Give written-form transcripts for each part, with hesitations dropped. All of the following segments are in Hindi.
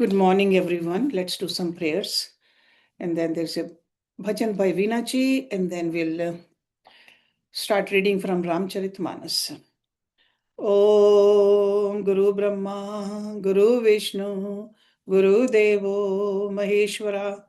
Good morning, everyone. Let's do some prayers. And then there's a bhajan by Veena ji, and then we'll start reading from Ramcharitmanas. Om Guru Brahma, Guru Vishnu, Guru Devo Maheshwara,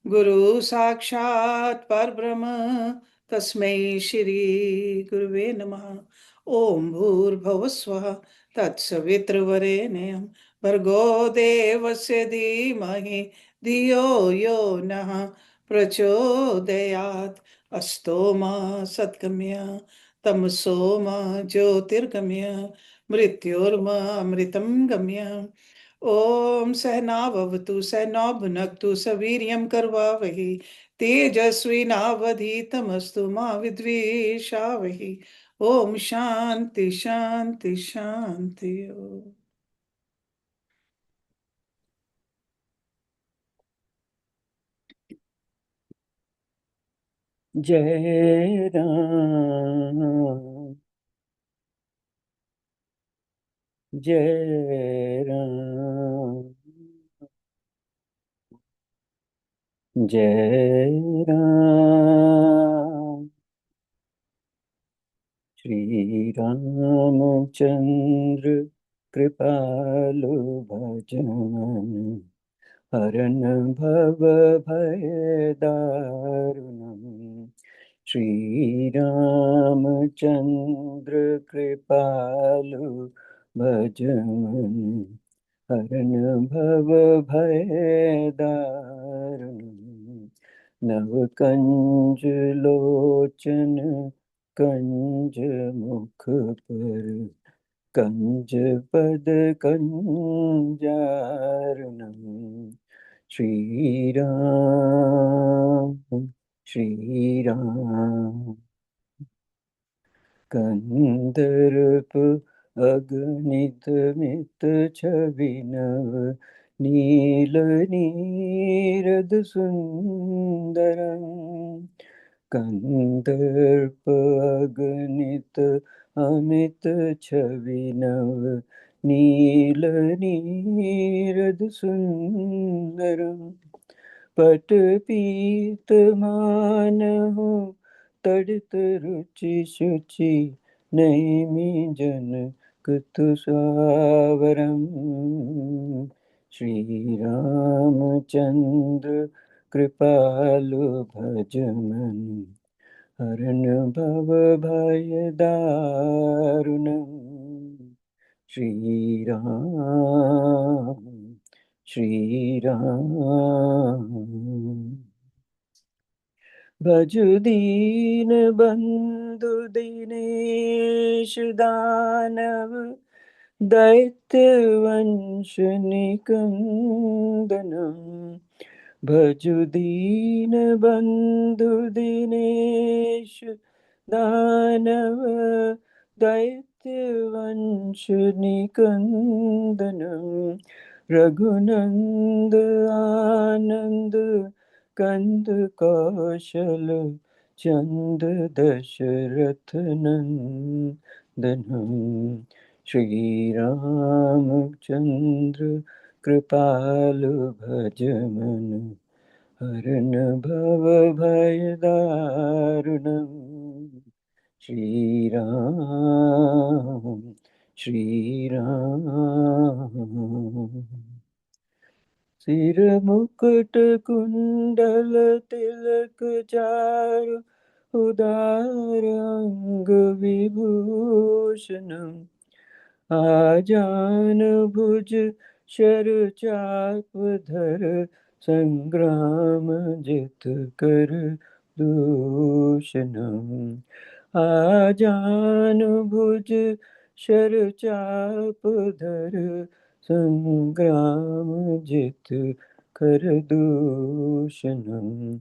Guru Sakshat Parbrahma, Tasmai Shri Guruve Namaha. Om Bhur Tat Savitravarenyam Bhargo Devasya Dhimahi Dhiyo Yo Nah Prachodayat Astoma Satgamya Tamsoma Jyotirgamya Mrityorma Amritam Gamya. Om Sahnavavatu Sahnabhunaktu Saviryam Karvavahi Tejasvinavadhitamastu Ma Vidvishavahi. Om Shanti Shanti Shanti. Om. जय राम जय राम जय राम श्री रामचंद्र कृपालु भजन हरन भव भय दारुणम् श्रीरामचंद्र कृपालु भजन हरन भव भय दारुणम् नव कंज लोचन कंज मुख पर कंज पद कंजारुणम् श्रीराम श्रीराम कंदर्प अगणित मित छविनव नील नीरद सुंदरम कंदर्प अगणित अमित छविनव नील नीरद सुंदरम पटपीत मानहु तड़ित रुचि शुचि नैमि जन कुतुसावरम श्री रामचंद्र कृपालु भजमन हरन भव भय दारुणम् श्री राम भज दीन बंधु दिनेश दानव दैत्य वंश निकंदनम भज दीन बंधु दिनेश दानव दैत्य वंश निकंदनम रघुनंद आनंद कंद कौशल चंद दशरथ नंदनम श्री रामचंद्र कृपालु भजमन हरन भव भय दारुणम् श्री राम श्री राम सिर मुकुट कुंडल तिलक चारु उदार अंग विभूषणम आजान भुज शर चाप धर संग्राम जित कर दूषणम आजान भुज शर चाप धर संग्राम जित कर दूषणम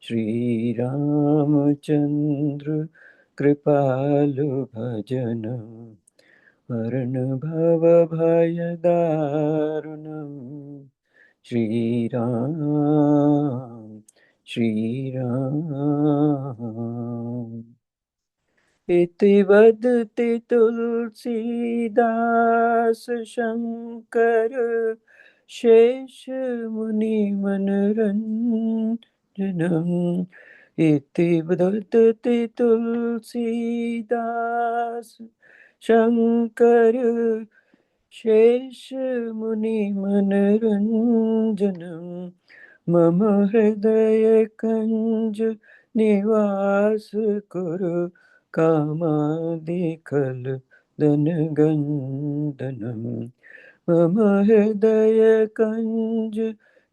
श्री रामचंद्र कृपालु भजनम हरन भव भय दारुणम् श्री राम श्री राम इति वदति तुलसीदास शंकर शेष मुनि मनरंजनम् इति वदति तुलसीदास शंकर शेष मुनि मनरंजनम् मम हृदय कंज निवास कुरु कामादिकल दनगंदनम् मम हृदय कंज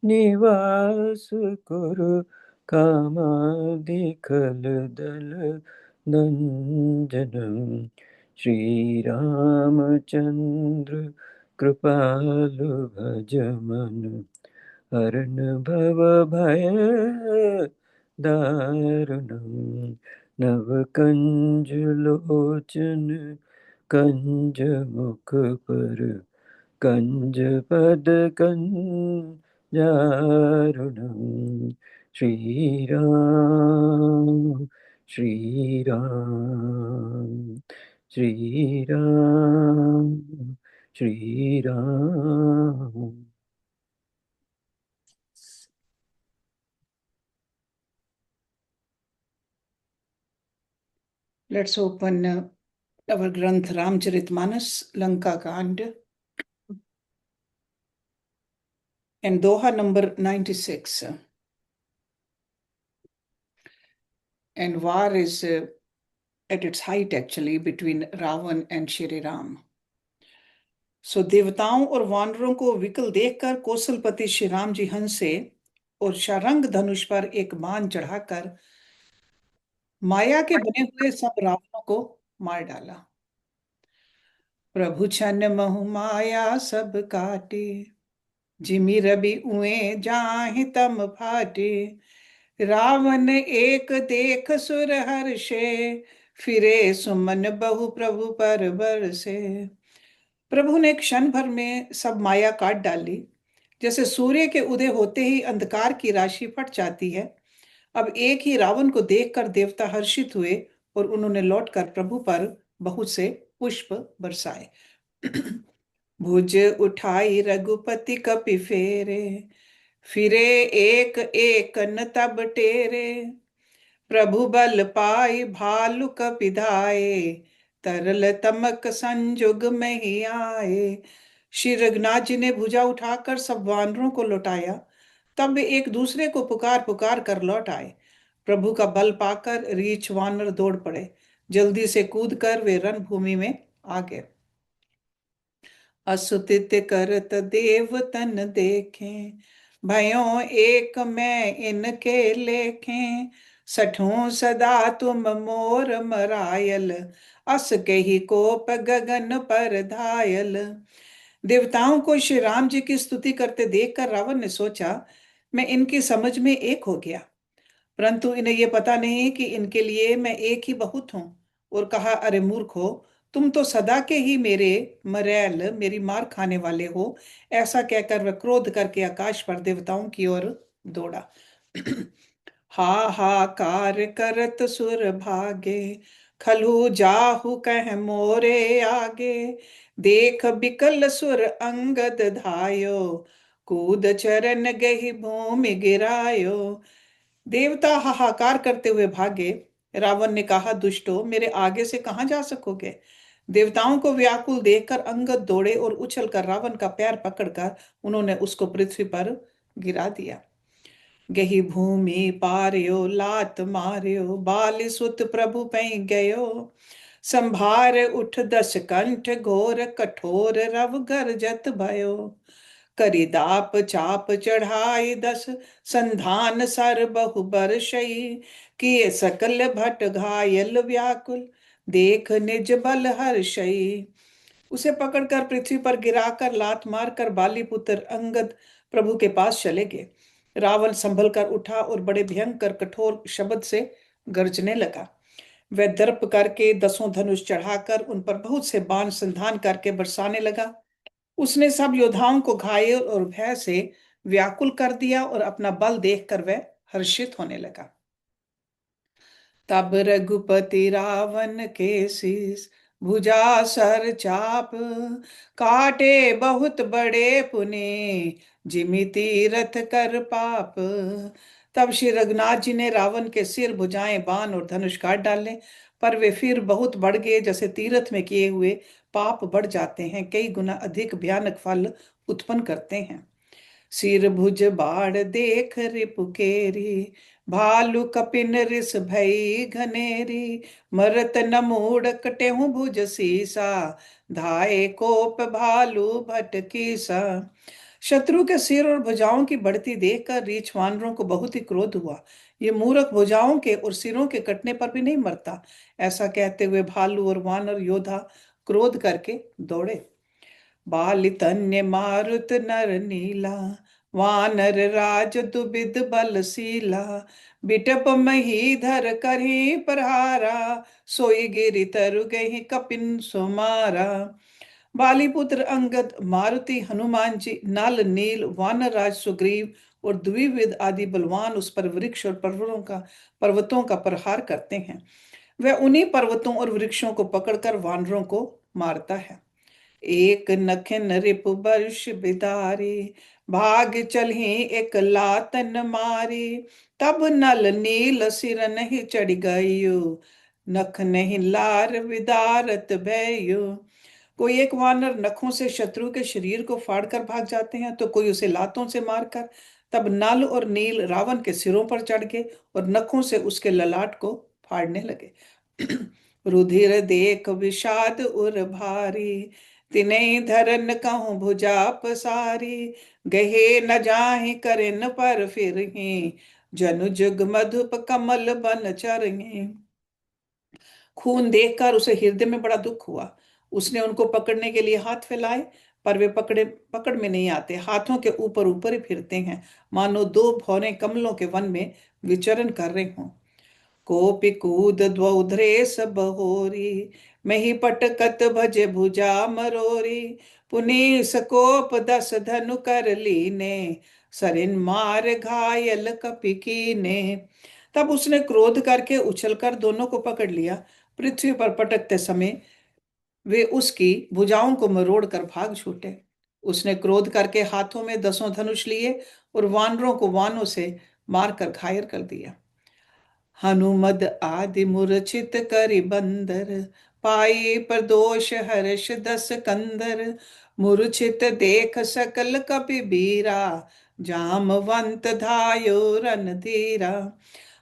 निवास कुरु कामादिकल दल नंजनम् श्री रामचंद्र कृपालु भज मन हरण भव भय दारुणम् नव कंज लोचन कंज मुख पर कंज पद कंजारुणम् Shri Ram Shri Ram Shri Ram Shri Ram. Let's open our Granth Ramcharitmanas, Lanka Kand, and Doha number 96. And war is at its height actually between Ravan and Shri Ram. So देवताओं और वानरों को विकल देखकर कौशलपति श्री राम जी हंसे और शारंग धनुष पर एक बाण चढ़ाकर माया के बने हुए सब रावणों को मार डाला। प्रभु छन महु माया सब काटे, जिमि रवि उए जाहि तम फाटे। रावण एक देख सुर हर्षे, फिरे सुमन बहु प्रभु पर बरसे। प्रभु ने क्षण भर में सब माया काट डाली। जैसे सूर्य के उदय होते ही अंधकार की राशि फट जाती है, अब एक ही रावण को देखकर देवता हर्षित हुए और उन्होंने लौटकर प्रभु पर बहुत से पुष्प बरसाए। भुज उठाई रघुपति कपि फेरे, फिरे एक एक न तब टेरे। प्रभु बल पाई भालु कपि धाये, तरल तमक संजुग में ही आए। श्री रघुनाथ जी ने भुजा उठाकर सब वानरों को लौटाया, तब वे एक दूसरे को पुकार पुकार कर लौट आए। प्रभु का बल पाकर रीछ वानर दौड़ पड़े, जल्दी से कूद कर वे रणभूमि में आ गए। असुतित करत देव तन देखें, भयों एक मैं इनके लेखें। सठों सदा तुम मोर मरायल, अस कही कोप गगन पर धायल। देवताओं को श्री राम जी की स्तुति करते देखकर रावण ने सोचा, मैं इनकी समझ में एक हो गया, परंतु इन्हें यह पता नहीं कि इनके लिए मैं एक ही बहुत हूं। और कहा, अरे मूर्खो, तुम तो सदा के ही मेरे मरैल, मेरी मार खाने वाले हो। ऐसा कहकर वह क्रोध करके आकाश पर देवताओं की ओर दौड़ा। हाहाकार करत सुर भागे, खलु जाहु कह मोरे आगे। देख बिकल सुर अंगद धायो, कूद चरण गही भूमि गिरायो। देवता हाहाकार करते हुए भागे। रावण ने कहा, दुष्टो, मेरे आगे से कहां जा सकोगे। देवताओं को व्याकुल देखकर अंगद दौड़े और उछलकर रावण का पैर पकड़कर उन्होंने उसको पृथ्वी पर गिरा दिया। गही भूमि पार्यो लात मार्यो, बाली सुत प्रभु पै गयो। संभार उठ दस कंठ घोर कठोर, रव गर्जत भयो। करी दाप चाप चढ़ाई दस, संधान सर बहु बरसई। किए सकल भट घायल व्याकुल, देख निज बल हर्षई। उसे पकड़कर पृथ्वी पर गिराकर लात मारकर बाली पुत्र अंगद प्रभु के पास चले गए। रावण संभल कर उठा और बड़े भयंकर कठोर शब्द से गरजने लगा। वह दर्प करके दसों धनुष चढ़ाकर उन पर बहुत से बाण संधान करके बरसाने लगा। उसने सब योद्धाओं को घायल और भय से व्याकुल कर दिया और अपना बल देखकर वह हर्षित होने लगा। तब रघुपति रावण के शीस, भुजा सर चाप, काटे बहुत बड़े पुने, जिमि तीरथ कर पाप। तब श्री रघुनाथ जी ने रावण के सिर, भुजाएं, बाण और धनुष काट डाले, पर वे फिर बहुत बढ़ गए, जैसे तीर्थ में किए हुए पाप बढ़ जाते हैं, कई गुना अधिक भयानक फल उत्पन्न करते हैं। सिर भुज बाढ़ देख रिपुकेरी, भालू कपिन रिस भई घनेरी, मरत न मूड़ कटेहु भुज सीसा, धाये कोप भालू भटकी सा। शत्रु के सिर और भुजाओं की बढ़ती देखकर रीछ वानरों को बहुत ही क्रोध हुआ। ये मूर्ख भुजाओं के और सिरों के कटने पर भी नहीं मरता। ऐसा कहते हुए भालू और वानर योद्धा क्रोध करके दौड़े। बालि तन्य मारुत नर नीला, वानर राज दुबिद बलशीला, बिटप महीधर करहि प्रहारा, सोई गिरि तरु गहि कपिन सुमारा। बालीपुत्र अंगद, मारुति, हनुमान जी, नल, नील, वानर राज सुग्रीव और द्विविद आदि बलवान उस पर वृक्ष और पर्वतों का प्रहार करते हैं। वह उन्हीं पर्वतों और वृक्षों को पकड़कर वानरों को मारता है। एक नखन रिपु बर्ष बिदारी, भाग चलहि एक लातन मारी, तब नल नील सिर नहीं चढ़ गयो, नख नहीं लार विदारत भयो। कोई एक वानर नखों से शत्रु के शरीर को फाड़कर भाग जाते हैं, तो कोई उसे लातों से मारकर। तब नल और नील रावण के सिरों पर चढ़ गए और नखों से उसके ललाट को फाड़ने लगे। रुधिर देख विषाद उर भारी, तिनहि धरन कहूँ भुजा पसारी, गहे न जाहि करेन पर फिरहि, जनु जुग मधुप कमल बन चरहि। खून देखकर उसे हृदय में बड़ा दुख हुआ। उसने उनको पकड़ने के लिए हाथ फैलाए, पर वे पकड़ में नहीं आते, हाथों के ऊपर ऊपर ही फिरते हैं, मानो दो भौरे कमलों के वन में विचरण कर रहे हों। कोपि कूद द्वौधरेस बहोरी, मही पटकत भजे भुजा मरोरी, पुनि सकोप दस धनु कर लीने, सरिन मार घायल कपि कीने। तब उसने क्रोध करके उछलकर दोनों को पकड़ लिया। पृथ्वी पर पटकते समय वे उसकी भुजाओं को मरोड़ कर भाग छूटे। उसने क्रोध करके हाथों में 10 धनुष लिए और वानरों को वानों से मारकर घायल कर दिया। हनुमद आदि मूर्छित करि बंदर, पाई प्रदोष हर्ष दस कंदर, मूर्छित देख सकल कपि बीरा, जामवंत धायो रणधीरा।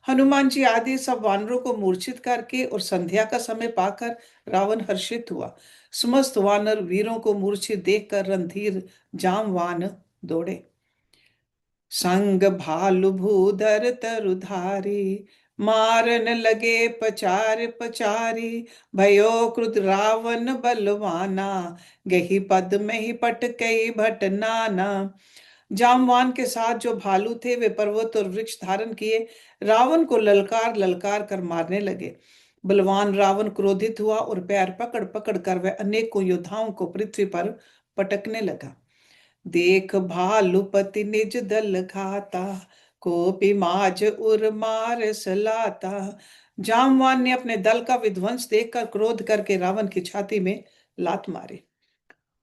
हनुमान जी आदि सब वानरों को मूर्छित करके और संध्या का समय पाकर रावण हर्षित हुआ। समस्त वानर वीरों को मूर्छित देखकर रणधीर जामवान दौड़े। संग भालु भूधर तरुधारी, मारन लगे पचार पचारी, भयो क्रुद्ध रावण बलवाना, गही पद में ही पटकई भट नाना। जामवान के साथ जो भालू थे वे पर्वत और वृक्ष धारण किए रावण को ललकार ललकार कर मारने लगे। बलवान रावण क्रोधित हुआ और पैर पकड़ पकड़ कर वह अनेकों योद्धाओं को पृथ्वी पर पटकने लगा। देख भालुपति निज दल घाता, कोपि माज उर मार सलाता। जामवान ने अपने दल का विध्वंस देखकर क्रोध करके रावण की छाती में लात मारी।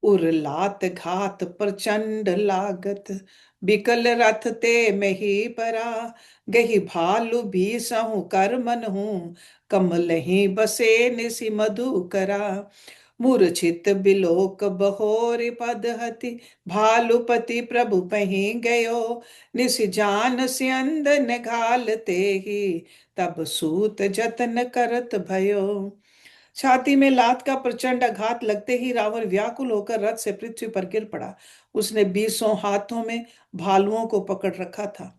उर लात घात प्रचंड लागत, बिकल रथ ते मही परा, गही भालु भी सहु कर मन हूँ, कमल ही बसे निसि मधु करा। मूर्छित बिलोक बहोरि पदहति, भालुपति प्रभु पही गयो, निस जान से अंदन घालते ही, तब सूत जतन करत भयो। छाती में लात का प्रचंड आघात लगते ही रावण व्याकुल होकर रथ से पृथ्वी पर गिर पड़ा। उसने 20 हाथों में भालुओं को पकड़ रखा था।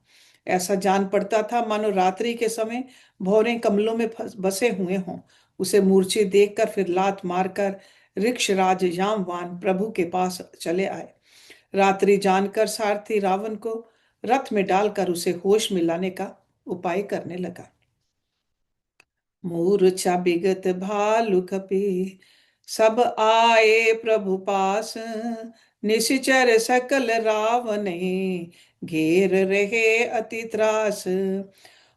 ऐसा जान पड़ता था मानो रात्रि के समय भौरे कमलों में बसे हुए हों। उसे मूर्छित देखकर फिर लात मारकर ऋक्षराज जामवान प्रभु के पास चले आए। रात्रि जानकर सारथी रावण को रथ में डालकर उसे होश में लाने का उपाय करने लगा। मूर्छा बिगत भालु कपि, सब आए प्रभु पास, निशिचर सकल रावण, घेर रहे अति त्रास।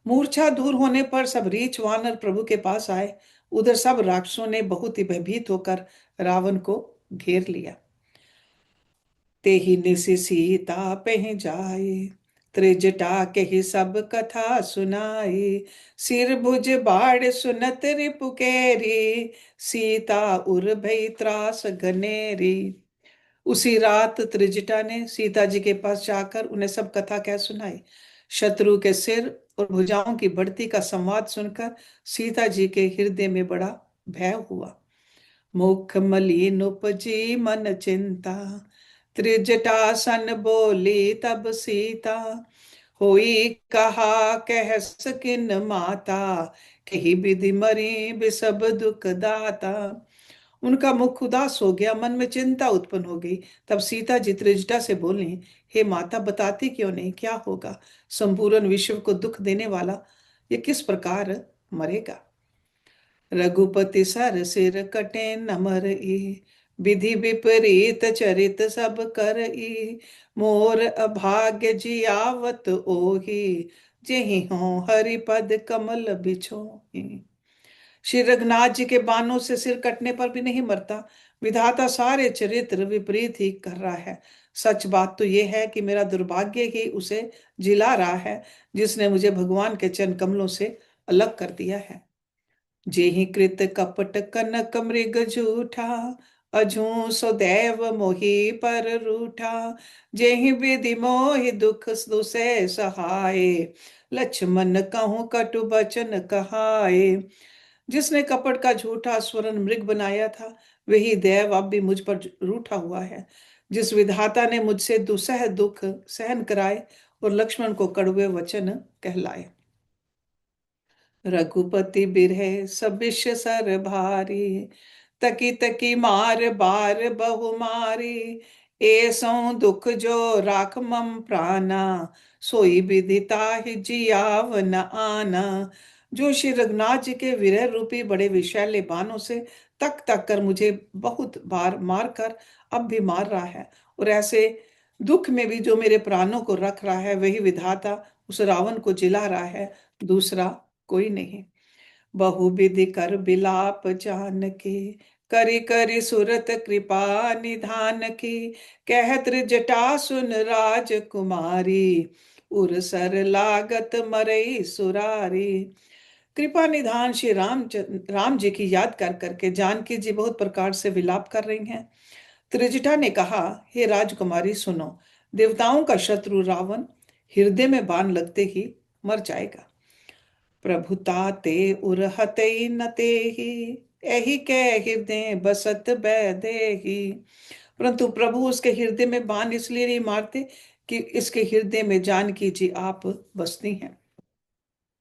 मूर्छा दूर होने पर सब रीछ वानर प्रभु के पास आए। उधर सब राक्षसों ने बहुत ही भयभीत होकर रावण को घेर लिया। तेहि निसि सीता पह जाए, त्रिजटा के ही सब कथा सुनाई। सिर भुज बाढ़ सुनत रिपु केरी, सीता उर भई त्रास घनेरी। उसी रात त्रिजटा ने सीता जी के पास जाकर उन्हें सब कथा कह सुनाई। शत्रु के सिर और भुजाओं की बढ़ती का संवाद सुनकर सीता जी के हृदय में बड़ा भय हुआ। मुख मलिन उपजी मन चिंता, त्रिजटा सन बोली तब सीता। होई कहा कह सकिन माता, कही विधि मरी बिसब दुख दाता। उनका मुख उदास हो गया, मन में चिंता उत्पन्न हो गई। तब सीता जी त्रिजटा से बोली, हे माता, बताती क्यों नहीं, क्या होगा? संपूर्ण विश्व को दुख देने वाला ये किस प्रकार मरेगा? रघुपति सर सिर कटे नमर ई, विधि विपरीत चरित सब कर ई। मोर अभाग्य जियावत ओही, जेहि हो हरिपद कमल बिछोही। श्री रघुनाथ जी के बाणों से सिर कटने पर भी नहीं मरता। विधाता सारे चरित्र विपरीत ही कर रहा है। सच बात तो यह है कि मेरा दुर्भाग्य ही उसे जिला रहा है, जिसने मुझे भगवान के चरण कमलों से अलग कर दिया है। जेहि कृत कपट कनक मृग जूठा, अजू सदैव मोहि पर रूठा। जेहि विधि मोहि दुख दुसै सहाय, लक्ष्मण कहूँ कटु बचन कहाय। जिसने कपट का झूठा स्वर्ण मृग बनाया था, वही देव अब भी मुझ पर रूठा हुआ है। जिस विधाता ने मुझसे दुसह दुख सहन कराए और लक्ष्मण को कड़वे वचन कहलाए। रघुपति बिरहे सबिष सर भारी, तकी तकी मार बार बहु मारी। ऐसो दुख जो राख मम प्राणा, सोई विदिता ही जियाव न आना। जो श्री रघुनाथ जी के विरह रूपी बड़े विषैले बाणों से तक तक कर मुझे बहुत बार मार कर अब भी मार रहा है, और ऐसे दुख में भी जो मेरे प्राणों को रख रहा है, वही विधाता उस रावण को जिला रहा है, दूसरा कोई नहीं। बहुविधि कर बिलाप जान की, करी करी सुरत कृपा निधान की। कहत जटा सुन राजकुमारी, उर सर लागत मरई सुरारी। कृपा निधान श्री राम जी की याद कर करके जानकी जी बहुत प्रकार से विलाप कर रही हैं। त्रिजटा ने कहा, हे राजकुमारी सुनो, देवताओं का शत्रु रावण हृदय में बाण लगते ही मर जाएगा। प्रभुता ते उरहते न तेहि, एहि के हृदय बसत बैदेहि। परंतु प्रभु उसके हृदय में बाण इसलिए नहीं मारते कि इसके हृदय में जानकी जी आप बसती हैं।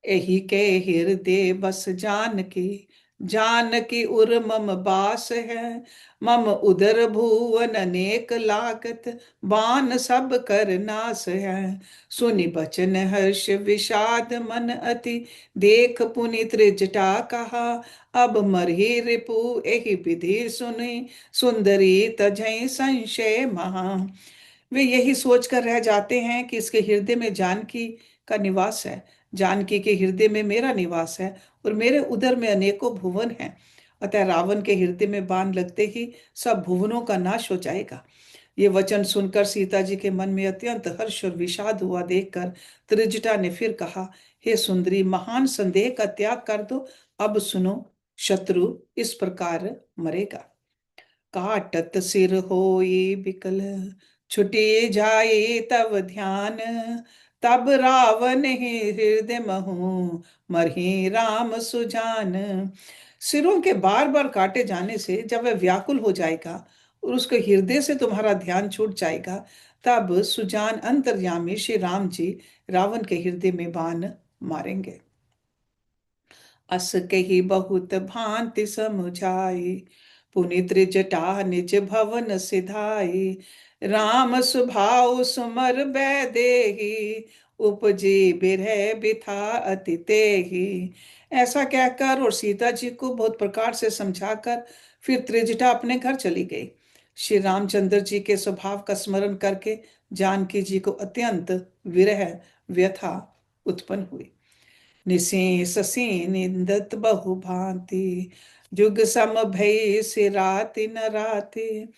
एही के हृदय बस जानकी, जानकी उर मम बास है। मम उदर भुवन अनेक लागत, बान सब कर नास है। सुनि बचन हर्ष विषाद मन अति, देख पुनि त्रिजटा कहा, अब मरहि रिपु एहि विधि सुनि। सुंदरी तजहि संशय महा। वे यही सोचकर रह जाते हैं कि इसके हृदय में जानकी का निवास है, जानकी के हृदय में मेरा निवास है, और मेरे उदर में अनेकों भुवन हैं। अतः रावण के हृदय में बाण लगते ही सब भुवनों का नाश हो जाएगा। ये वचन सुनकर सीता जी के मन में अत्यंत हर्ष और विषाद हुआ देखकर त्रिजटा ने फिर कहा, हे सुंदरी, महान संदेह का त्याग कर दो। अब सुनो, शत्रु इस प्रकार मरेगा। काटत सिर होई बिकल, छुटी जाई तब ध्यान। तब रावण ही हृदय महु, मरहि राम सुजान। सिरों के बार बार काटे जाने से जब वह व्याकुल हो जाएगा और उसके हृदय से तुम्हारा ध्यान छूट जाएगा, तब सुजान अंतर्यामी श्री राम जी रावण के हृदय में बाण मारेंगे। अस कही बहुत भांति समुझाई, पुनि त्रिजटा निज भवन सिधाई। राम सुभाव सुमर बैदेही, उपजी बिरह बिथा अति तेही। ऐसा कहकर और सीता जी को बहुत प्रकार से समझाकर फिर त्रिजटा अपने घर चली गई। श्री रामचंद्र जी के स्वभाव का स्मरण करके जानकी जी को अत्यंत विरह व्यथा उत्पन्न हुई। निशेष से निंदत बहु भांति, जुग सम भई सिराति न राति,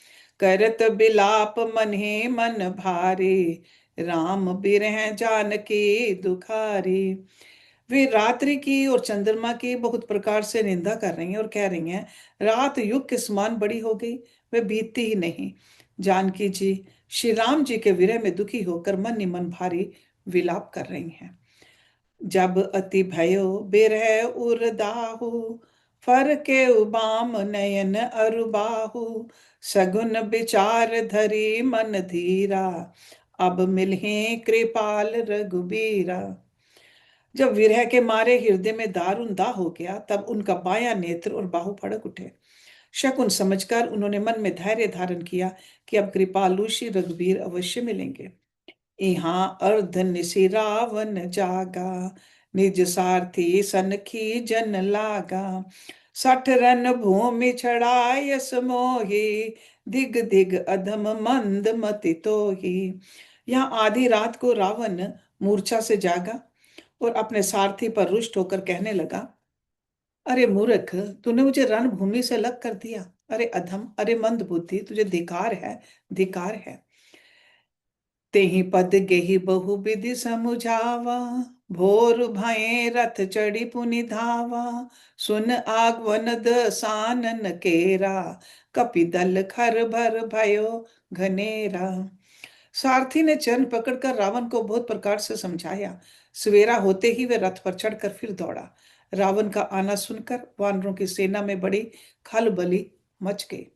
करत बिलाप मन्हे मन भारी, राम बिरह जानकी दुखारी। वे रात्रि की और चंद्रमा की बहुत प्रकार से निंदा कर रही हैं और कह रही हैं, रात युग के समान बड़ी हो गई, वे बीतती ही नहीं। जानकी जी श्री राम जी के विरह में दुखी होकर मन ही मन भारी विलाप कर रही हैं। जब अति भयो बिरह उरदाहु, फर के उबाम नयन अरुबाहु, सगुन विचार धरी मन धीरा, अब मिलहे कृपाल रघुबीरा। जब विरह के मारे हृदय में दारुण दाह हो गया, तब उनका बायां नेत्र और बाहु फड़क उठे। शकुन समझकर उन्होंने मन में धैर्य धारण किया कि अब कृपालु श्री रघुबीर अवश्य मिलेंगे। यहाँ अर्ध निशि रावण जागा, निज सारथी सनखी जन लागा, 60 रन भूमि छड़ायस मोही, दिग दिग अधम मंद मति तोही। यहाँ आधी रात को रावण मूर्छा से जागा और अपने सारथी पर रुष्ट होकर कहने लगा, अरे मूर्ख, तूने मुझे रणभूमि से अलग कर दिया। अरे अधम, अरे मंद बुद्धि, तुझे धिकार है, धिकार है। तेहि पद गेहि बहु विधि समुझावा, भोर भये रथ चढ़ी पुनि धावा, सुन आगवन दसानन केरा, कपि दल खर भर भयो घनेरा। सारथी ने चरण पकड़कर रावण को बहुत प्रकार से समझाया। सवेरा होते ही वे रथ पर चढ़कर फिर दौड़ा। रावण का आना सुनकर वानरों की सेना में बड़ी खलबली मच गई।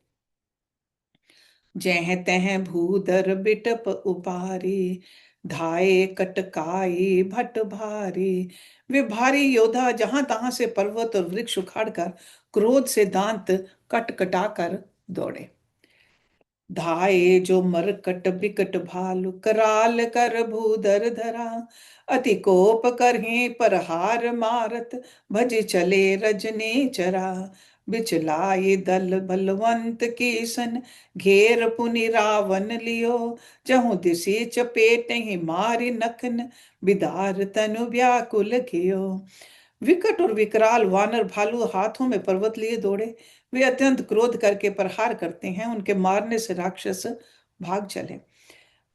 जह तह भूधर बिटप उपारी, धाये कटकाई भट भारी। वे भारी योद्धा जहां तहां से पर्वत और वृक्ष उखाड़कर क्रोध से दांत कट कटाकर दौड़े। धाये जो मरकट बिकट भालु, कराल कर भूधर धरा, अति कोप करहि प्रहार मारत, भज चले रजनी चरा। बिचलाए दल बलवंत की सन, घेर पुनि रावण लियो, जहु दिशि चपेट ही मारी नखन, बिदार तनु व्याकुल कियो। विकट और विकराल वानर भालू हाथों में पर्वत लिए दौड़े। वे अत्यंत क्रोध करके प्रहार करते हैं, उनके मारने से राक्षस भाग चले।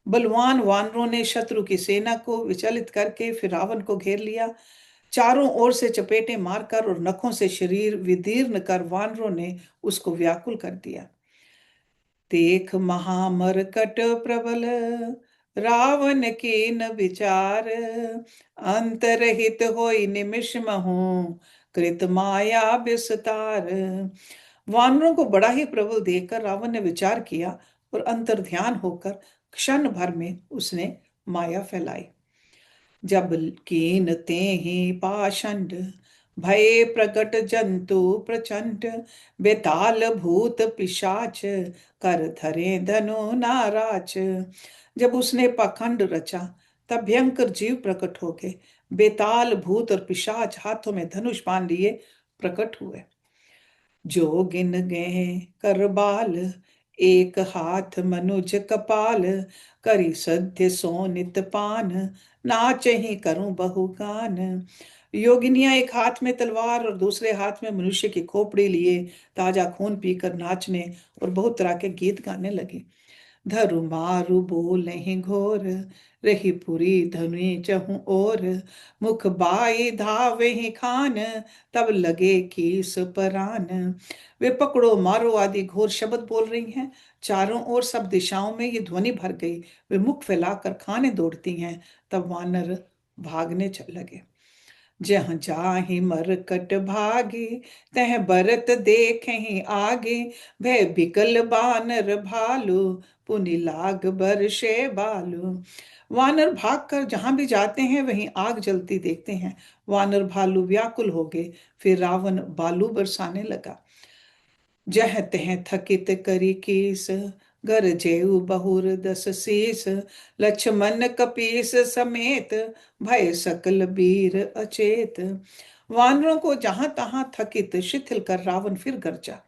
बलवान वानरों ने शत्रु की सेना को विचलित करके फिर रावण को घेर लिया। चारों ओर से चपेटे मारकर और नखों से शरीर विदीर्ण कर वानरों ने उसको व्याकुल कर दिया। देख महामरकट प्रबल, रावण की न विचार, अंतरहित होई निमिष महु, कृत माया विस्तार। वानरों को बड़ा ही प्रबल देखकर रावण ने विचार किया और अंतर्ध्यान होकर क्षण भर में उसने माया फैलाई। जब कीन ते ही पाषंड, भये प्रकट जंतु प्रचंड, बेताल भूत पिशाच, कर धरे धनु नाराच। जब उसने पाखंड रचा, तब भयंकर जीव प्रकट हो गए। बेताल भूत और पिशाच हाथों में धनुष बांध लिए प्रकट हुए। जो गिन गए करबाल, एक हाथ मनुज कपाल, करी सध्य सोनित पान, नाचहि करूं बहुगान। योगिनियां एक हाथ में तलवार और दूसरे हाथ में मनुष्य की खोपड़ी लिए ताजा खून पीकर नाचने और बहुत तरह के गीत गाने लगी। धरु मारु बोलहि घोर, रही पुरी धनुष चहु ओर, मुख बाई धावहि खान, तब लगे कीस परान। वे पकड़ो मारो आदि घोर शब्द बोल रही हैं। चारों ओर सब दिशाओं में ये ध्वनि भर गई। वे मुख फैलाकर खाने दौड़ती हैं। तब वानर भागने चल लगे। जहाँ जाहि मरकट भागे, तह बरत देखें आगे, भय बिकल बानर भालू, पुनि लाग बरसे बालू। वानर भागकर जहां भी जाते हैं वहीं आग जलती देखते हैं। वानर भालू व्याकुल हो गए। फिर रावण बालू बरसाने लगा। जह तह थकित करी कीस, गरजेउ बहुर दस शीस, लक्ष्मण कपीस समेत, भय सकल वीर अचेत। वानरों को जहां तहां थकित शिथिल कर रावण फिर गरजा।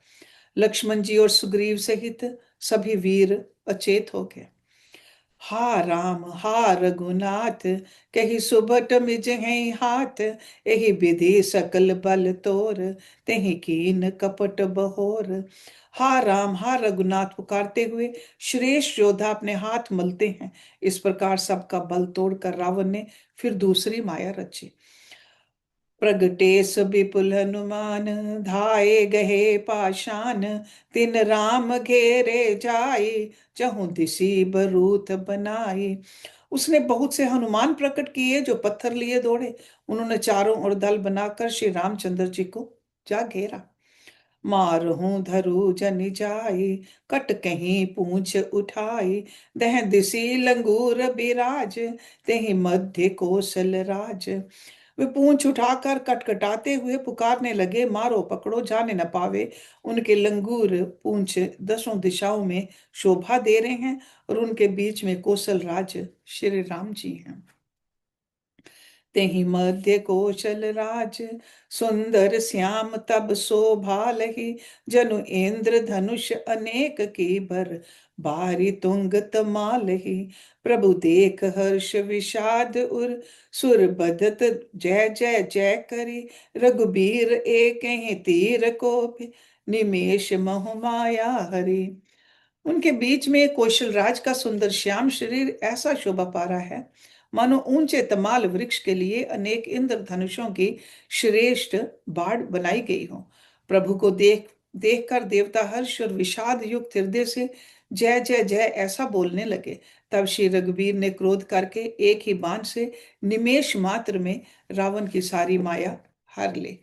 लक्ष्मण जी और सुग्रीव सहित सभी वीर अचेत हो गए। हा राम हा रघुनाथ, कही सुबट मिजहि हाथ, एहि विधि सकल बल तोर, तेहि कीन कपट बहोर। हा राम हा रघुनाथ पुकारते हुए श्रेष्ठ योद्धा अपने हाथ मलते हैं। इस प्रकार सबका बल तोड़कर रावण ने फिर दूसरी माया रची। प्रगटेश विपुल हनुमान, धाये गहे पाषाण, तिन राम घेरे जाए, चहु दिशि बरूथ बनाए। उसने बहुत से हनुमान प्रकट किए जो पत्थर लिए दौड़े। उन्होंने चारों ओर दल बनाकर श्री रामचंद्र जी को जा घेरा। मारहूं धरू जनि जाए, कट कहीं पूंछ उठाई, दह दिशि लंगूर बिराज, तेहि मध्य कौशल राज। वे पूंछ उठाकर कटकटाते हुए पुकारने लगे, मारो पकड़ो जाने न पावे। उनके लंगूर पूंछ दसों दिशाओं में शोभा दे रहे हैं और उनके बीच में कौशल राज श्री राम जी हैं। तेहि मध्य कौशल राज, सुंदर श्याम तब शोभा लही, जनु इंद्र धनुष अनेक की भर, बारी तुंग तमालही। प्रभु देख हर्ष विषाद उर, सुर बदत जय जय जय करी, रघुबीर एक ही तीर कोपि, निमेष मोह माया हरि। उनके बीच में कौशल राज का सुंदर श्याम शरीर ऐसा शोभा पा रहा है मानो ऊंचे तमाल वृक्ष के लिए अनेक इंद्रधनुषों की श्रेष्ठ बाढ़ बनाई गई हो। प्रभु को देखकर देवता हर्ष और विषाद युक्त हृदय से जय जय जय ऐसा बोलने लगे। तब श्री रघुवीर ने क्रोध करके एक ही बाण से निमेष मात्र में रावण की सारी माया हर ली।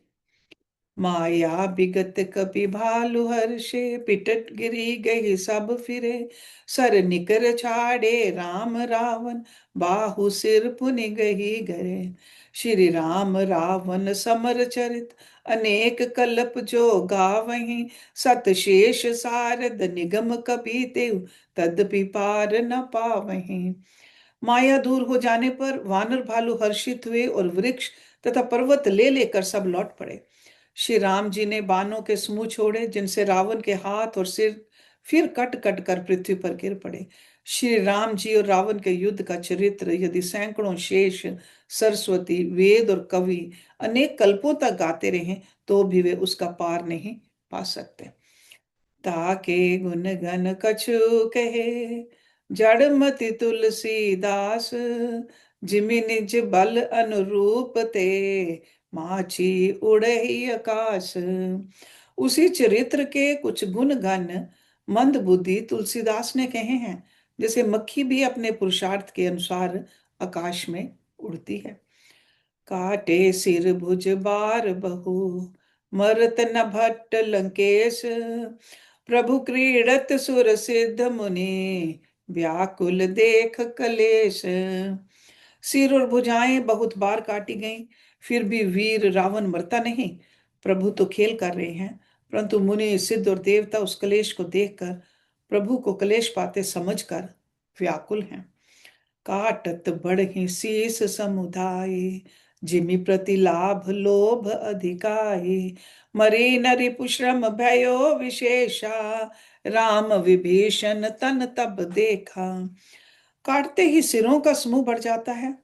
माया बिगत कपि भालु हर्षे, पिटट गिरी गई सब फिरे, सर निकर छाड़े राम रावण, बाहु सिर पुनि गही गरे। श्री राम रावण समर चरित, अनेक कलप जो गावहीं, सत शेष सारद निगम कपि तेउ, तदपि पार न पावहीं। माया दूर हो जाने पर वानर भालू हर्षित हुए और वृक्ष तथा पर्वत ले लेकर सब लौट पड़े। श्री राम जी ने बाणों के समूह छोड़े जिनसे रावण के हाथ और सिर फिर कट कट कर पृथ्वी पर गिर पड़े। श्री राम जी और रावण के युद्ध का चरित्र यदि सैकड़ों शेष, सरस्वती, वेद और कवि अनेक कल्पों तक गाते रहे तो भी वे उसका पार नहीं पा सकते। ताके गुण गण कछु कहे, जड़मति तुलसीदास, जिमि निज बल अनुरूप ते, माची उड़ही आकाश। उसी चरित्र के कुछ गुण गण मंद बुद्धि तुलसीदास ने कहे हैं, जैसे मक्खी भी अपने पुरुषार्थ के अनुसार आकाश में उड़ती है। काटे सिर भुज बार बहु, मरत न भट्ट लंकेश, प्रभु क्रीड़त सुर सिद्ध मुनि, व्याकुल देख कलेश। सिर और भुजाएं बहुत बार काटी गईं, फिर भी वीर रावण मरता नहीं। प्रभु तो खेल कर रहे हैं, परंतु मुनि, सिद्ध और देवता उस कलेश को देखकर प्रभु को कलेश पाते समझकर व्याकुल हैं। काटत बढ़ही शीस समुदाय, जिमि प्रति लाभ लोभ अधिकाई, मरी नरि पुश्रम भयो विशेषा, राम विभीषण तन तब देखा। काटते ही सिरों का समूह बढ़ जाता है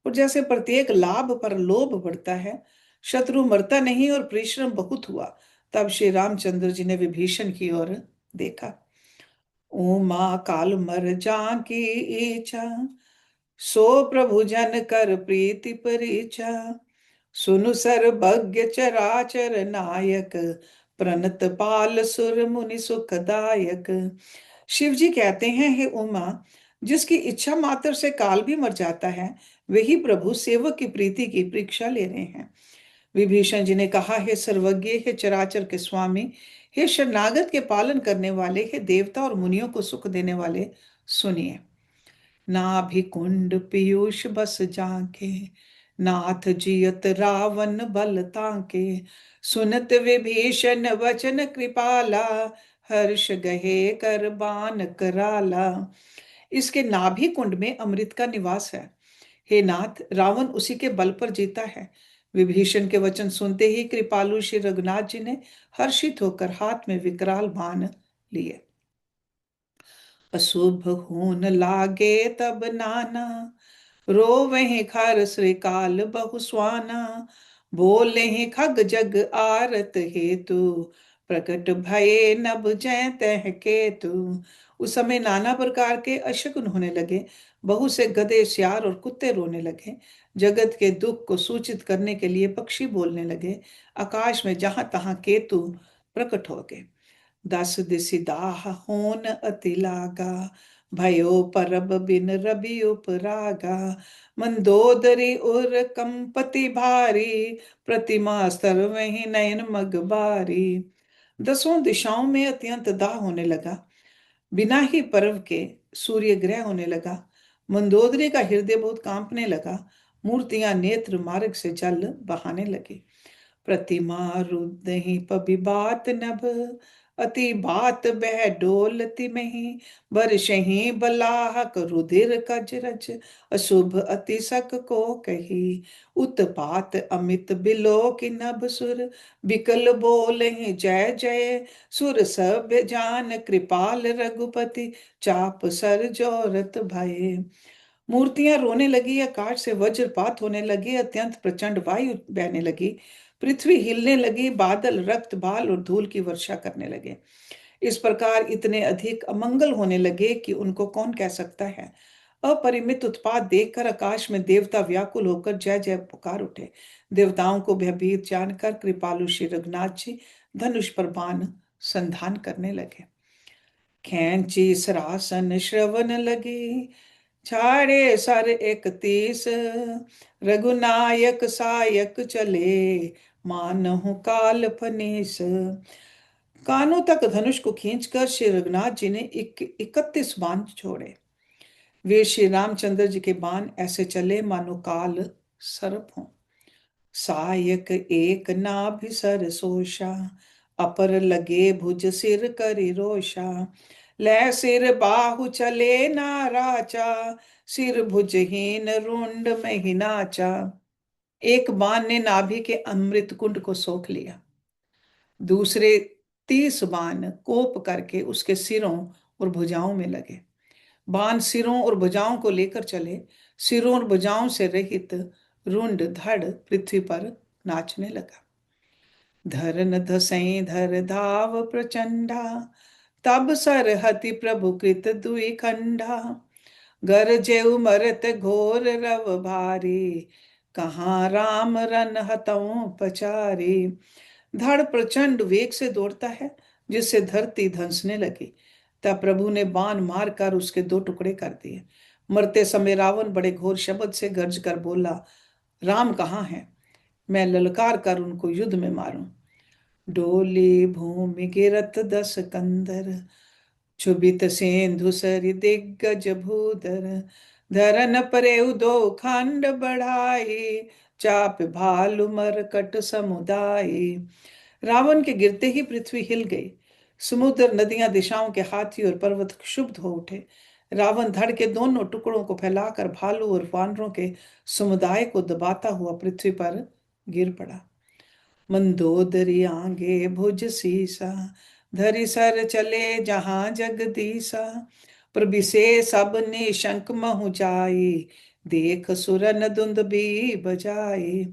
और जैसे प्रत्येक लाभ पर लोभ बढ़ता है, शत्रु मरता नहीं और परिश्रम बहुत हुआ। तब श्री रामचंद्र जी ने विभीषण की ओर देखा। उमा काल मर जाकी इच्छा, सो प्रभु जन कर प्रीति परीक्षा, सुनु सर्वज्ञ चराचर नायक, प्रणत पाल सुर मुनि सुखदायक। शिव जी कहते हैं, हे उमा, जिसकी इच्छा मात्र से काल भी मर जाता है, वही प्रभु सेवक की प्रीति की परीक्षा ले रहे हैं। विभीषण जी ने कहा, हे सर्वज्ञ, हे चराचर के स्वामी, हे शरणागत के पालन करने वाले, हे देवता और मुनियों को सुख देने वाले, सुनिए। नाभि कुंड पीयूष बस जाके, नाथ जियत रावण बल ताके, सुनत विभीषण वचन कृपाला, हर्ष गहे कर बान कराला। इसके नाभि कुंड में अमृत का निवास है। हे नाथ, रावण उसी के बल पर जीता है। विभीषण के वचन सुनते ही कृपालु श्री रघुनाथ जी ने हर्षित होकर हाथ में विकराल बाण लिए। अशुभ होन लागे तब नाना, रोवहि खर श्रीकाल बहु स्वाना, बोले ही खग जग आरत हेतु, प्रकट भये नभ जय तह केतु। उस समय नाना प्रकार के अशकुन होने लगे, बहुत से गधे, सियार और कुत्ते रोने लगे। जगत के दुख को सूचित करने के लिए पक्षी बोलने लगे। आकाश में जहां तहां केतु प्रकट हो गए। दस दिसि दाह होन अति लागा, भयो परब बिन रबि उपरागा, मंदोदरी उर कंपति भारी, प्रतिमा सर्वहि नयन मग बारी। दसों दिशाओं में अत्यंत दाह होने लगा, बिना ही पर्व के सूर्य ग्रह होने लगा। मंदोदरी का हृदय बहुत कांपने लगा, मूर्तियां नेत्र मार्ग से जल बहाने लगी। प्रतिमा रुदहि पबिबात नभ, अति बात बह डोलति मही, बरसहि बलाहक रुधिर कजरज, अशुभ अति सक को कही। उत्पात अमित बिलो कि नभ सुर, बिकल बोले जय जय, सुर सब जान कृपाल रघुपति, चाप सर जोरत भये। मूर्तियां रोने लगी, आकाश से वज्रपात होने लगे, अत्यंत प्रचंड वायु बहने लगी, पृथ्वी हिलने लगी, बादल रक्त बाल और धूल की वर्षा करने लगे। इस प्रकार इतने अधिक अमंगल होने लगे कि उनको कौन कह सकता है। अपरिमित उत्पात देखकर आकाश में देवता व्याकुल होकर जय जय पुकार उठे। देवताओं को भयभीत जानकर कृपालु श्री रघुनाथ जी धनुष पर बाण संधान करने लगे। खैंची सरासन श्रवण लगी, छाड़े सर 31, रघुनायक सायक चले, मानहु काल फनीस। कानों तक धनुष को खींचकर श्री रघुनाथ जी ने 31 बाण छोड़े। वे श्री रामचंद्र जी के बाण ऐसे चले मानो काल सर्प हों। सायक एक नाभि सर सोषा, अपर लगे भुज सिर करि रोषा, लै सिर बाहु चले नाराचा, सिर भुजहीन रुंड में ही नाचा। एक बाण ने नाभि के अमृत कुंड को सोख लिया, दूसरे 30 बाण कोप करके उसके सिरों और भुजाओं में लगे। बाण सिरों और भुजाओं को लेकर चले, सिरों और भुजाओं से रहित रुंड धड़ पृथ्वी पर नाचने लगा। धरन धसई धर धाव प्रचंडा, तब सरहति प्रभु कृत दुई खंडा, गरजेउ मरत घोर रव भारी, कहाँ राम रन हतऊ पचारी। धड़ प्रचंड वेग से दौड़ता है, जिससे धरती धंसने लगी। तब प्रभु ने बाण मारकर उसके 2 टुकड़े कर दिए। मरते समय रावण बड़े घोर शब्द से गर्ज कर बोला, राम कहाँ है, मैं ललकार कर उनको युद्ध में मारूं। डोली भूमि गिरत 10 कंदर, क्षुभित सेंधु सरि दिग्गज भूधर, धरन परेउ 2 खंड बढ़ाई, चाप भालु मरकट समुदायी। रावण के गिरते ही पृथ्वी हिल गई, समुद्र, नदियां, दिशाओं के हाथी और पर्वत क्षुब्ध हो उठे। रावण धड़ के दोनों टुकड़ों को फैलाकर भालू और वानरों के समुदाय को दबाता हुआ पृथ्वी पर गिर पड़ा। मंदोदरी आगे भुज सीसा, धरि सर चले जहां जगदीसा, प्रभिसे सब निशंक महु जाई, देख सुरन धुंद भी बजाई।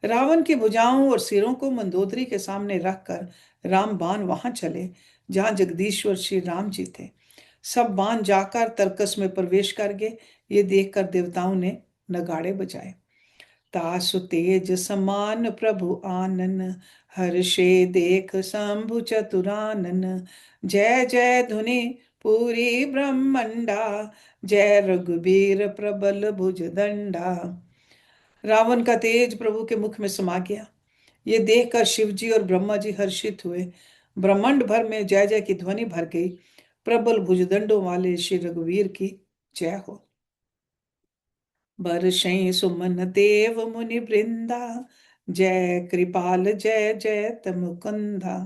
रावण की भुजाओं और सिरों को मंदोदरी के सामने रखकर राम बाण वहां चले जहां जगदीश्वर श्री राम जी थे। सब बाण जाकर तर्कस में प्रवेश कर गए। ये देखकर देवताओं ने नगाड़े बजाए। तासु तेज समान प्रभु आनन, हर्षे देख शंभु चतुरानन, जय जय धुनि पूरी ब्रह्मंडा, जय रघुबीर प्रबल भुज दंडा। रावण का तेज प्रभु के मुख में समा गया। ये देखकर शिव जी और ब्रह्मा जी हर्षित हुए। ब्रह्मांड भर में जय जय की ध्वनि भर गई। प्रबल भुजदंडों वाले श्री रघुवीर की जय हो। बरसई सुमन देव मुनि वृंदा, जय कृपाल जय जय मुकुंदा।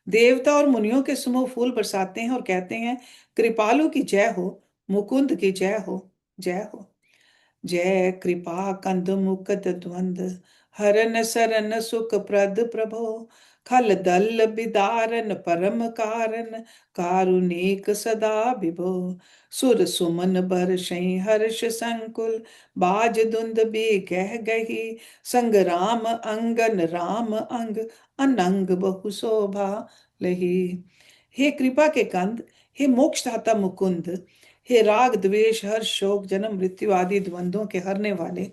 देवता और मुनियों के समूह फूल बरसाते हैं और कहते हैं, कृपालु की जय हो, मुकुंद की जय हो, जय हो। जय कृपा कंद मुकद द्वंद, हरन सरन सुख प्रद प्रभो, खल दल बिदारन परम कारण, कारुणिक सदा विभो। सुर सुमन बरसै हर्ष संकुल, बाज दुंद भी गह गही। संग राम अंगन राम अंग, अनंग बहु शोभा लही। हे कृपा के कंद, हे मोक्षदाता मुकुंद, हे राग द्वेष हर्ष शोक जन्म मृत्यु आदि द्वंद्वों के हरने वाले,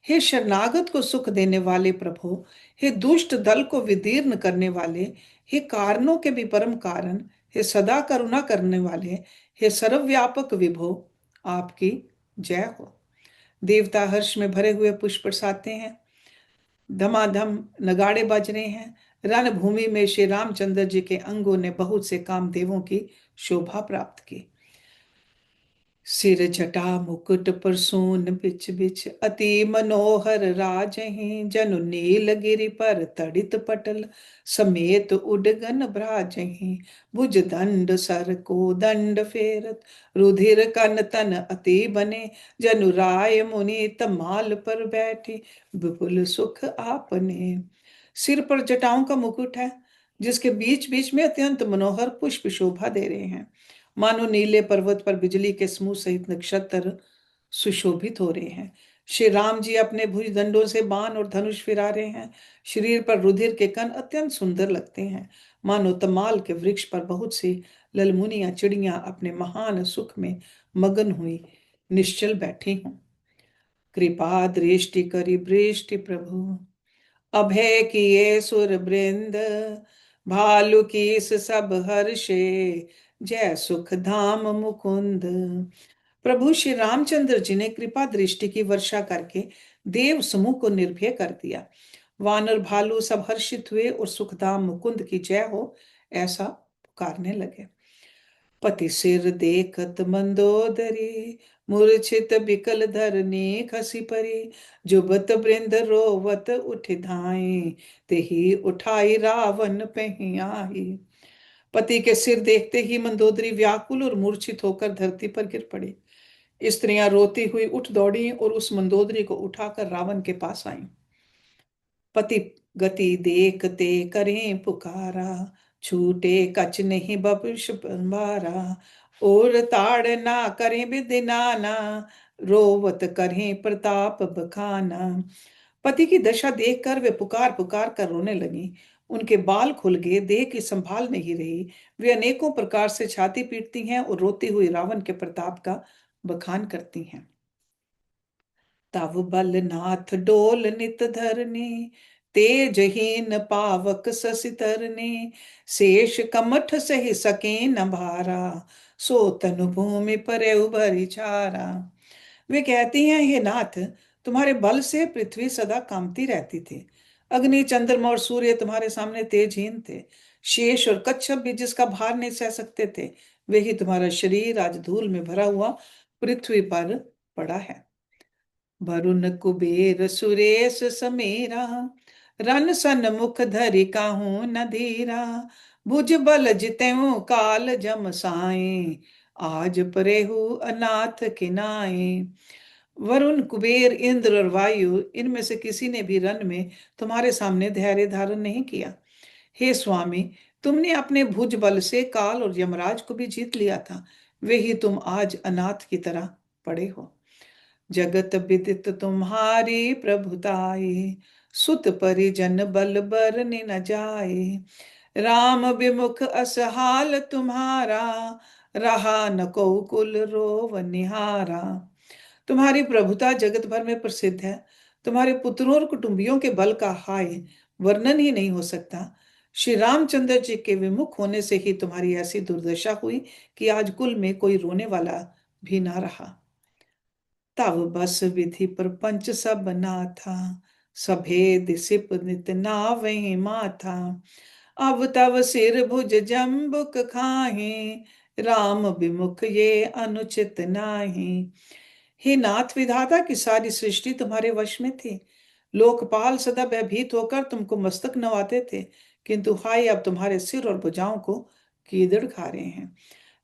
हे शरणागत को सुख देने वाले प्रभु, हे दुष्ट दल को विदीर्ण करने वाले, हे कारणों के भी परम कारण, हे सदा करुणा करने वाले, हे सर्वव्यापक विभो, आपकी जय हो। देवता हर्ष में भरे हुए पुष्प बरसाते हैं, धमाधम नगाड़े बज रहे हैं। रणभूमि में श्री रामचंद्र जी के अंगों ने बहुत से कामदेवों की शोभा प्राप्त की। सिर जटा मुकुट परसून बिच बिच, अति मनोहर राजहि। जनु नील गिरि पर तड़ित पटल, समेत उडगन भ्राजहि। भुज दंड सर को दंड फेरत, रुधिर कन तन अति बने। जनु राय मुनि तमाल पर बैठी, विपुल सुख आपने। सिर पर जटाओं का मुकुट है, जिसके बीच बीच में अत्यंत मनोहर पुष्प शोभा दे रहे हैं। मानो नीले पर्वत पर बिजली के समूह सहित नक्षत्र सुशोभित हो रहे हैं। श्री राम जी अपने भुजदंडों से बाण और धनुष फिरा रहे हैं। शरीर पर रुधिर के कण अत्यंत सुंदर लगते हैं, मानो तमाल के वृक्ष पर बहुत सी ललमुनिया चिड़ियां अपने महान सुख में मगन हुई निश्चल बैठी हूं। कृपा दृष्टि करी बृष्टि प्रभु, अभय किए सुर वृंद। भालु कीस सब हर्षे, जय सुख धाम मुकुंद। प्रभु श्री रामचंद्र जी ने कृपा दृष्टि की वर्षा करके देव समूह को निर्भय कर दिया। वानर भालू सब हर्षित हुए और सुखधाम मुकुंद की जय हो ऐसा पुकारने लगे। पति सिर देखत मंदोदरी, मूर्छित बिकल धरनी खसी परी। जुबत वृंद रोवत उठ धाई, तेही उठाई रावण पही आई। पति के सिर देखते ही मंदोदरी व्याकुल और मूर्छित होकर धरती पर गिर पड़ी। स्त्रियां रोती हुई उठ दौड़ी और उस मंदोदरी को उठाकर रावण के पास आईं। पति गति देखते करें पुकारा, छूटे कछ नहीं बपुष बारा। और ताड़ ना करें विधि नाना, रोवत करें प्रताप बखाना। पति की दशा देखकर वे पुकार पुकार कर रोने लगी। उनके बाल खुल गए, देह की संभाल नहीं रही। वे अनेकों प्रकार से छाती पीटती हैं और रोती हुई रावण के प्रताप का बखान करती हैं। तव बल नाथ डोल नित धरने, तेजहीन पावक ससि तरने। शेष कमठ सहि सके न भारा, सो तनु भूमि पर उभरी छारा। वे कहती हैं, हे नाथ, तुम्हारे बल से पृथ्वी सदा कांपती रहती थी। अग्नि चंद्रमा और सूर्य तुम्हारे सामने तेजहीन थे। शेष और कच्छप भी जिसका भार नहीं सह सकते थे, वे ही तुम्हारा शरीर आज धूल में भरा हुआ पृथ्वी पर पड़ा है। वरुण कुबेर सुरेश समीरा, रन सन मुख धरि काहू न धीरा। भुज बल जितेऊ काल जम साए, आज परेहु अनाथ किनाए। वरुण कुबेर इंद्र और वायु, इनमें से किसी ने भी रन में तुम्हारे सामने धैर्य धारण नहीं किया। हे स्वामी, तुमने अपने भुज बल से काल और यमराज को भी जीत लिया था। वे ही तुम आज अनाथ की तरह पड़े हो। जगत विदित तुम्हारी प्रभुताई, सुत परिजन बल बरने न जाए। राम विमुख असहाल तुम्हारा, रहा न को कुल रोव निहारा। तुम्हारी प्रभुता जगत भर में प्रसिद्ध है। तुम्हारे पुत्रों और कुटुंबियों के बल का हाय वर्णन ही नहीं हो सकता। श्री रामचंद्र जी के विमुख होने से ही तुम्हारी ऐसी दुर्दशा हुई कि आज कुल में कोई रोने वाला भी ना रहा। तव बस विधि प्रपंच सब नाथा, सभेद सिप नित नावहि माथा। अब तव सिर भुज जम्बुक खाहे, राम विमुख ये अनुचित नाही। हे नाथ, विधाता की सारी सृष्टि तुम्हारे वश में थी। लोकपाल सदा भयभीत होकर तुमको मस्तक नवाते थे, किंतु हाय अब तुम्हारे सिर और भुजाओं को कीदड़ खा रहे हैं।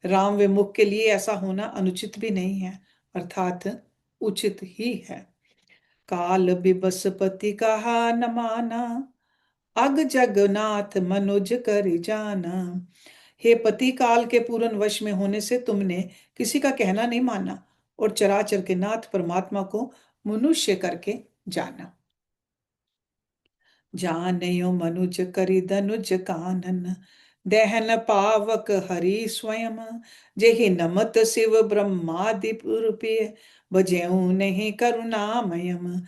राम विमुख के लिए ऐसा होना अनुचित भी नहीं है, अर्थात उचित ही है। काल बिबसपति कहा न माना, अग जगन्नाथ मनुज कर जाना। हे पति, काल के पूर्ण वश में होने से तुमने किसी का कहना नहीं माना और चराचर के नाथ परमात्मा को मनुष्य करके जाना। जानयो मनुज करि धनुज कानन, दहन पावक हरि स्वयं। जेहि नमत शिव ब्रह्मादि पुरपे, बजेऊ नहीं करुणामयम।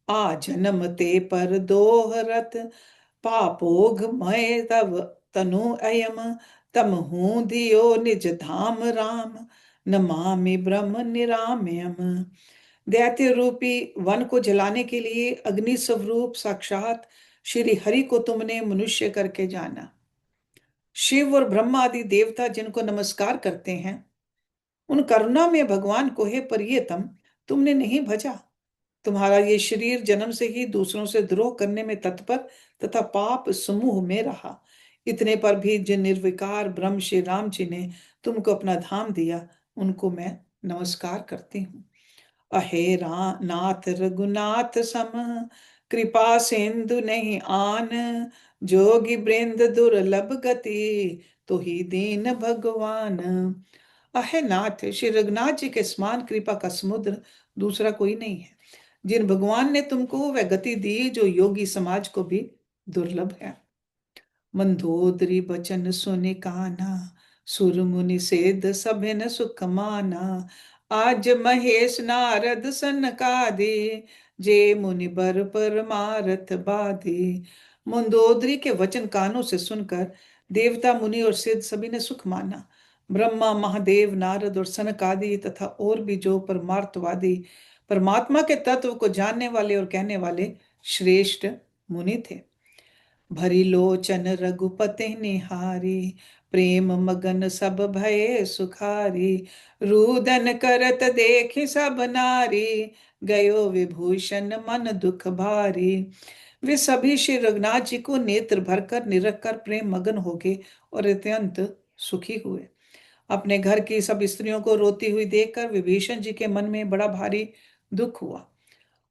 आ जन्म ते पर दोहरत, पापोघ मय तव तनु अयम। तम हूँ दियो निज धाम राम, नमामि ब्रह्म निरामयम। दैत्य रूपी वन को जलाने के लिए अग्नि स्वरूप साक्षात श्री हरि को तुमने मनुष्य करके जाना। शिव और ब्रह्मा आदि देवता जिनको नमस्कार करते हैं, उन करुणा में भगवान को हे प्रियतम तुमने नहीं भजा। तुम्हारा ये शरीर जन्म से ही दूसरों से द्रोह करने में तत्पर तथा पाप समूह में रहा। इतने पर भी जिन निर्विकार ब्रह्म श्री राम जी ने तुमको अपना धाम दिया, उनको मैं नमस्कार करती हूँ। अहे नाथ रघुनाथ सम, कृपा सिंधु नहीं आन। जोगी वृंद दुर्लभ गति, तो ही दीन भगवान। अहे नाथ, श्री रघुनाथ जी के समान कृपा का समुद्र दूसरा कोई नहीं है। जिन भगवान ने तुमको वह गति दी जो योगी समाज को भी दुर्लभ है। मंदोदरी बचन सुनि काना, सुर मुनि सेध सभिन सुख माना। आज महेश नारद सनकादि, जे मुनि बर परमारथ बाधी। मंदोदरी के वचन कानों से सुनकर देवता मुनि और सिद्ध सभी ने सुख माना। ब्रह्मा महादेव नारद और सनक आदि तथा और भी जो परमार्थवादी परमात्मा के तत्व को जानने वाले और कहने वाले श्रेष्ठ मुनि थे। भरी लोचन रघुपति निहारी, प्रेम मगन सब भये सुखारी। रुदन करत देखि सब नारी, गयो विभूषण मन दुख भारी। वे सभी श्री रघुनाथ जी को नेत्र भरकर निरख कर प्रेम मगन हो गए और अत्यंत सुखी हुए। अपने घर की सब स्त्रियों को रोती हुई देखकर विभीषण जी के मन में बड़ा भारी दुख हुआ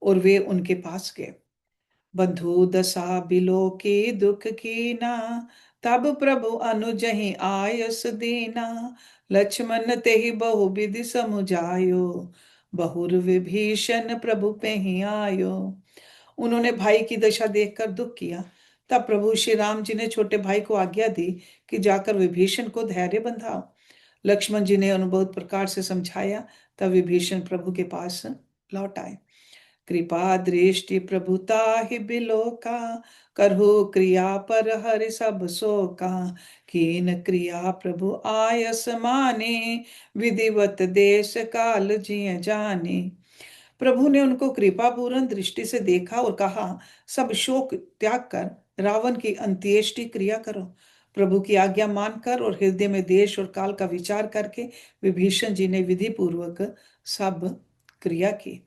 और वे उनके पास गए। बंधु दशा बिलो के दुख कीना, तब प्रभु अनुजहि आयस दीना। लक्ष्मण तेहि बहु विधि समुझायो, बहुर विभीषण प्रभु पे ही आयो। उन्होंने भाई की दशा देखकर दुख किया। तब प्रभु श्री राम जी ने छोटे भाई को आज्ञा दी कि जाकर विभीषण को धैर्य बंधाओ। लक्ष्मण जी ने उन्हें बहुत प्रकार से समझाया। तब विभीषण प्रभु के पास लौट आए। कृपा दृष्टि प्रभुता ही बिलोका, करहु क्रिया पर हरि सब शोका। कीन क्रिया प्रभु आयस माने, विधिवत देश काल जिय जाने। प्रभु ने उनको कृपा पूर्ण दृष्टि से देखा और कहा, सब शोक त्याग कर रावण की अंत्येष्टि क्रिया करो। प्रभु की आज्ञा मानकर और हृदय में देश और काल का विचार करके विभीषण जी ने विधि पूर्वक सब क्रिया की।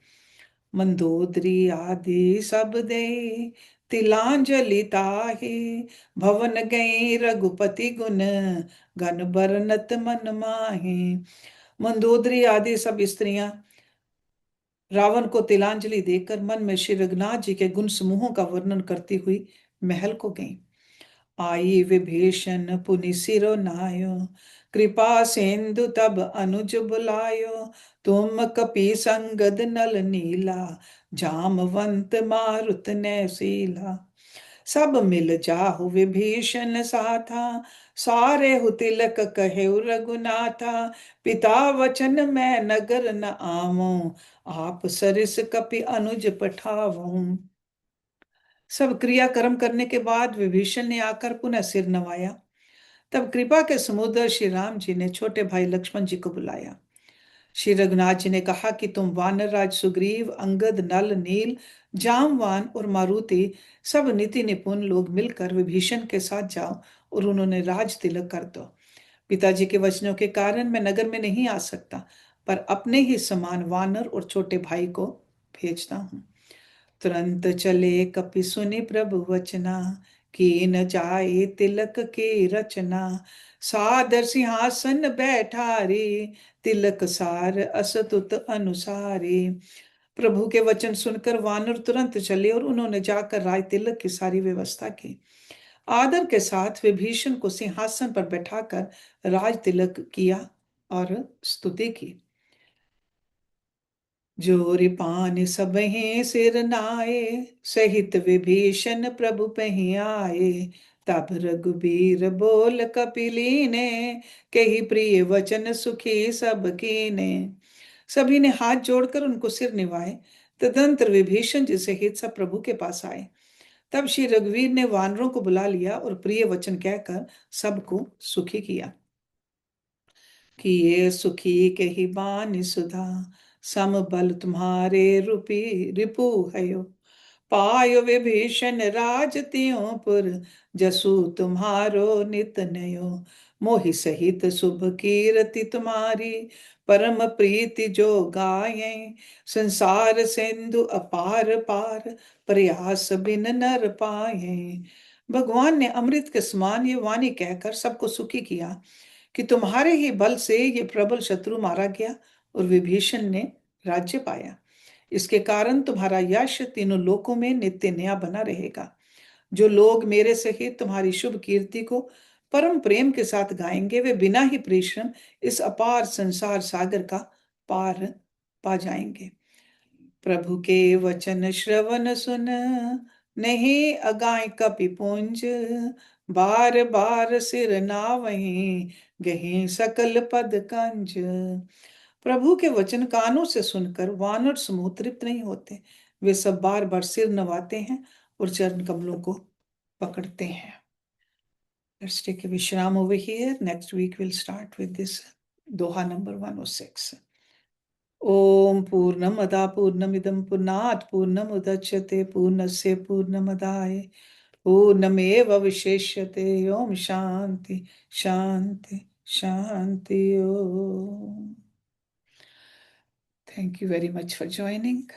मंदोदरी आदि सब दे, तिलांजलि ताहि। भवन गई रघुपति गुण, गन बरनत मन माहि। मंदोदरी आदि सब स्त्रियां रावण को तिलांजलि देकर मन में श्री रघुनाथ जी के गुण समूहों का वर्णन करती हुई महल को गईं। आई विभीषण पुनि सिरो नायो, कृपा सिंधु तब अनुज बुलायो। तुम कपि संगद नल नीला, जामवंत मारुत ने सीला। सब मिल जाहु विभीषण साथा, सारे हु तिलक कहे रघुनाथा। पिता वचन मैं नगर न आवो, आप सरिस कपि अनुज पठावो। सब क्रिया कर्म करने के बाद विभीषण ने आकर पुनः सिर नवाया। तब कृपा के समुद्र श्री राम जी ने छोटे भाई लक्ष्मण जी को बुलाया। श्री रघुनाथ जी ने कहा कि तुम वानर राज सुग्रीव, अंगद, नल, नील, जामवान और मारुति सब नीति निपुण लोग मिलकर विभीषण के साथ जाओ और उन्होंने राज तिलक कर दो। पिताजी के वचनों के कारण मैं नगर में नहीं आ सकता, पर अपने ही समान वानर और छोटे भाई को भेजता हूँ। तुरंत चले कपि सुनि प्रभु वचना, की न जाए तिलक की रचना। सादर सिंहासन बैठारी, तिलक सार असतुत अनुसारी। प्रभु के वचन सुनकर वानर तुरंत चले और उन्होंने जाकर राय तिलक की सारी व्यवस्था की। आदर के साथ विभीषण को सिंहासन पर बैठाकर राज तिलक किया और स्तुति की। जोरिपान सबहि सिर नाए, सहित विभीषण प्रभु पहि आए। तब रघुबीर बोल कपिलीने, कही प्रिय वचन सुखी सब कीने। सभी ने हाथ जोड़कर उनको सिर निवाए। तदंतर विभीषण जी सहित सब प्रभु के पास आए। तब श्री रघुवीर ने वानरों को बुला लिया और प्रिय वचन कहकर सबको सुखी किया। किए सुखी के ही बानी सुधा, सम बल तुम्हारे रूपी रिपु भयो। पायो विभीषण राज त्यों पुर, जसु तुम्हारो नित नयो। मोहि सहित शुभ कीर्ति तुम्हारी, परम प्रीति जो गाये। संसार सिंधु अपार पार, प्रयास बिन नर पाए। भगवान ने अमृत के समान ये वाणी कहकर सबको सुखी किया कि तुम्हारे ही बल से ये प्रबल शत्रु मारा गया और विभीषण ने राज्य पाया। इसके कारण तुम्हारा यश तीनों लोकों में नित्य नया बना रहेगा। जो लोग मेरे सहित तुम्हारी शुभ कीर्ति को परम प्रेम के साथ गाएंगे, वे बिना ही परिश्रम इस अपार संसार सागर का पार पा जाएंगे। प्रभु के वचन श्रवण सुन, नहीं अगाय कपिपुंज। बार बार सिर नावहीं, गही सकल पद कंज। प्रभु के वचन कानों से सुनकर वानर समूह तृप्त नहीं होते। वे सब बार बार सिर नवाते हैं और चरण कमलों को पकड़ते हैं। Let's take a विश्राम over here. Next week we'll start with this Doha number 106. ओम पूर्णमदा पूर्णमिदं पूर्णात् पूर्णमुदच्यते पूर्णस्य पूर्णमदाय पूर्णमेवावशिष्यते। ओम शांति शांति Shanti Om. Thank you very much for joining.